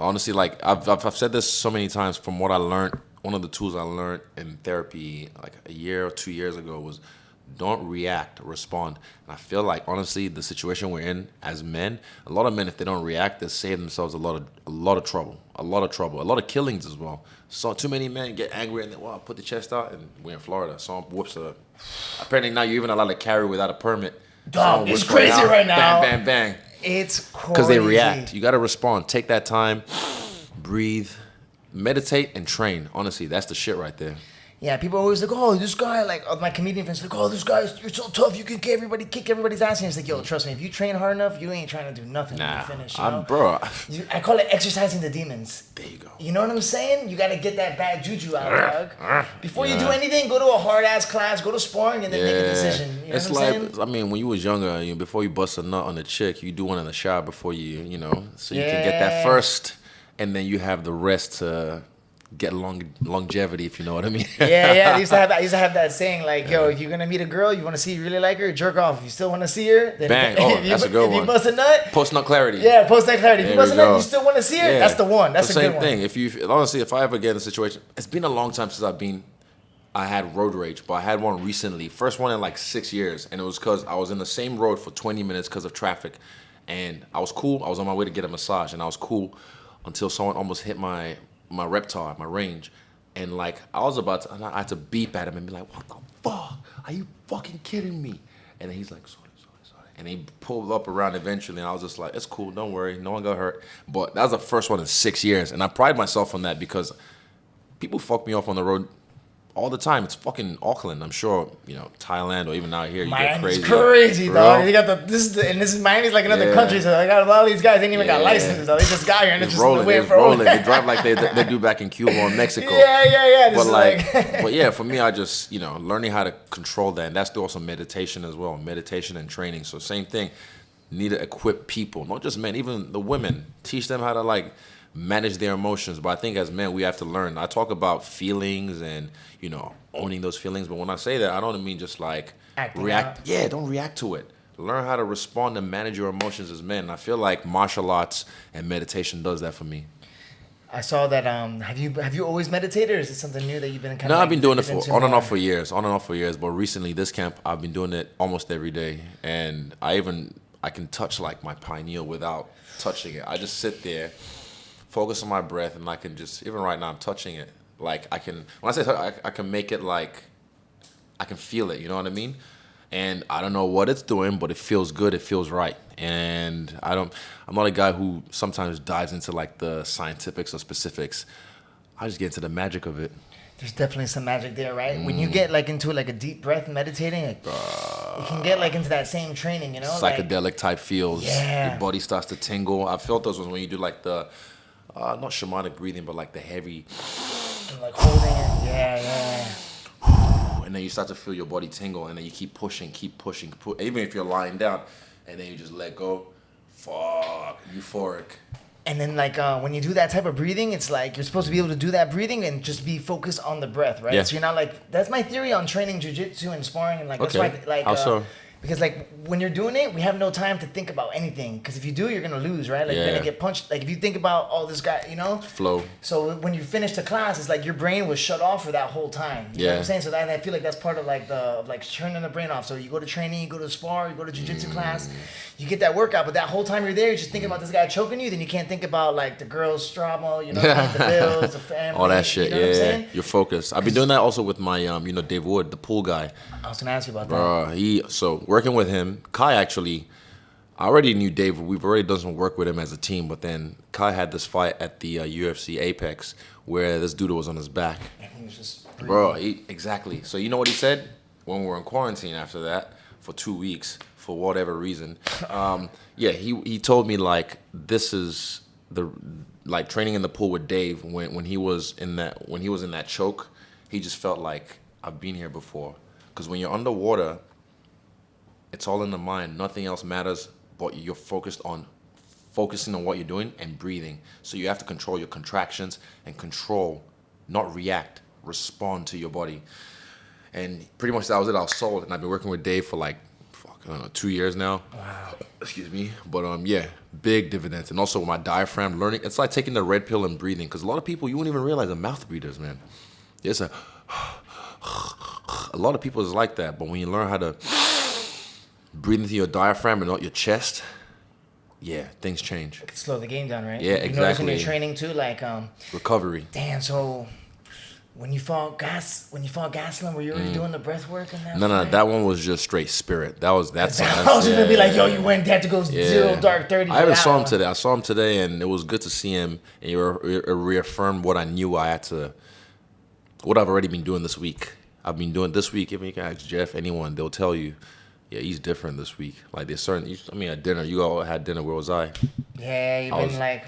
Honestly, like I've said this so many times. From what I learned, one of the tools I learned in therapy like a year or 2 years ago was don't react, respond. And I feel like honestly, the situation we're in as men, a lot of men, if they don't react, they save themselves a lot of trouble, a lot of killings as well. So too many men get angry and they put the chest out, and we're in Florida. Someone whoops a. Apparently now you're even allowed to carry without a permit. Dog, it's crazy right now. Bang, bang, bang. It's crazy. Because they react. You got to respond. Take that time, breathe, meditate, and train. Honestly, that's the shit right there. Yeah, people are always like, oh, this guy, like, my comedian friends, like, oh, this guy, you're so tough, you can kick everybody's ass. And it's like, yo, trust me, if you train hard enough, you ain't trying to do nothing when you finish, you know? Bro. I call it exercising the demons. There you go. You know what I'm saying? You got to get that bad juju out, dog. Before you do anything, go to a hard-ass class, go to sparring, and then make a decision. You know it's what I'm like, saying? I mean, when you was younger, before you bust a nut on a chick, you do one in the shower before you know, so you can get that first, and then you have the rest to get longevity, if you know what I mean. Yeah. I used to have that saying, like, yo, if you're gonna meet a girl, you want to see you really like her, jerk off. If you still want to see her, then bang. That's a good one. If you bust a nut, post nut clarity. Yeah, post nut clarity. If you bust a nut, and you still want to see her. That's the one. That's the a good one. same thing. Honestly, if I ever get in a situation, it's been a long time since I had road rage, but I had one recently. First one in like 6 years, and it was because I was in the same road for 20 minutes because of traffic, and I was cool. I was on my way to get a massage, and I was cool until someone almost hit my reptar, my range. And like I had to beep at him and be like, "What the fuck? Are you fucking kidding me?" And then he's like, "Sorry." And he pulled up around eventually, and I was just like, "It's cool, don't worry, no one got hurt." But that was the first one in 6 years, and I pride myself on that because people fuck me off on the road all the time. It's fucking Auckland. I'm sure, Thailand or even out here, you get crazy. Miami's crazy, dog. You got this is Miami's like another country, so I got a lot of these guys ain't even got licenses, though. They just got here and they're just rolling. They're rolling. They drive like they do back in Cuba or Mexico. Yeah. But yeah, for me, I just learning how to control that, and that's also meditation as well. Meditation and training. So same thing. Need to equip people, not just men, even the women. Teach them how to manage their emotions. But I think as men, we have to learn. I talk about feelings and owning those feelings, but when I say that, I don't mean just like react. Yeah, don't react to it. Learn how to respond and manage your emotions as men. I feel like martial arts and meditation does that for me. I saw that. Have you always meditated, or is it something new that you've been kind of? No, I've been doing it on and off for years. But recently, this camp, I've been doing it almost every day, and I can touch like my pineal without touching it. I just sit there, focus on my breath, and I can just, even right now, I'm touching it. Like when I say touch, I can make it like, I can feel it, you know what I mean? And I don't know what it's doing, but it feels good, it feels right. And I'm not a guy who sometimes dives into like the scientifics or specifics. I just get into the magic of it. There's definitely some magic there, right? When you get like into like a deep breath meditating, you can get like into that same training, psychedelic type feels. Yeah. Your body starts to tingle. I felt those ones when you do like the, not shamanic breathing, but like the heavy. And like holding it, yeah. And then you start to feel your body tingle, and then you keep pushing, even if you're lying down, and then you just let go. Fuck, euphoric. And then when you do that type of breathing, it's like you're supposed to be able to do that breathing and just be focused on the breath, right? Yeah. So you're not like, that's my theory on training jiu-jitsu and sparring, and that's why How so? Because when you're doing it, we have no time to think about anything. Because if you do, you're gonna lose, right? You're gonna get punched. Like if you think about all this guy, flow. So when you finish the class, it's like your brain was shut off for that whole time. You know what I'm saying? So I feel like that's part of turning the brain off. So you go to training, you go to spar, you go to jiu-jitsu class, you get that workout, but that whole time you're there, you're just thinking about this guy choking you. Then you can't think about like the girls' drama, the bills, the family, all that shit. You know what I'm saying? You're focused. I've been doing that also with my Dave Wood, the pool guy. I was gonna ask you about that. So working with him, Kai actually, I already knew Dave. We've already done some work with him as a team, but then Kai had this fight at the UFC Apex where this dude was on his back. And he was just exactly. So you know what he said? When we were in quarantine after that for 2 weeks, for whatever reason, he told me this is the training in the pool with Dave when he was in that choke, he just felt like I've been here before. Because when you're underwater, it's all in the mind. Nothing else matters, but you're focusing on what you're doing and breathing. So you have to control your contractions and not react, respond to your body. And pretty much that was it. I was sold, and I've been working with Dave for I don't know, 2 years now. Wow. Excuse me. But yeah, big dividends. And also my diaphragm learning. It's like taking the red pill and breathing. Because a lot of people, you won't even realize the mouth breathers, man. It's a lot of people is like that. But when you learn how to breathe into your diaphragm and not your chest, yeah, things change. It could slow the game down, right? Yeah, You notice in exactly. your training too, like Recovery. damn. So when you fought Gastelum, were you already doing the breath work in that? No, fight? that one was just straight spirit. That's I was gonna be like, yo, you had to go zero dark 30. I even saw him today. I saw him today, and it was good to see him. And he reaffirmed what I knew I had to, what I've already been doing this week. I've been doing this week. If you can ask Jeff, anyone, they'll tell you, yeah, he's different this week. Like there's certain. I mean, at dinner, you all had dinner. Where was I? Yeah, you've been like.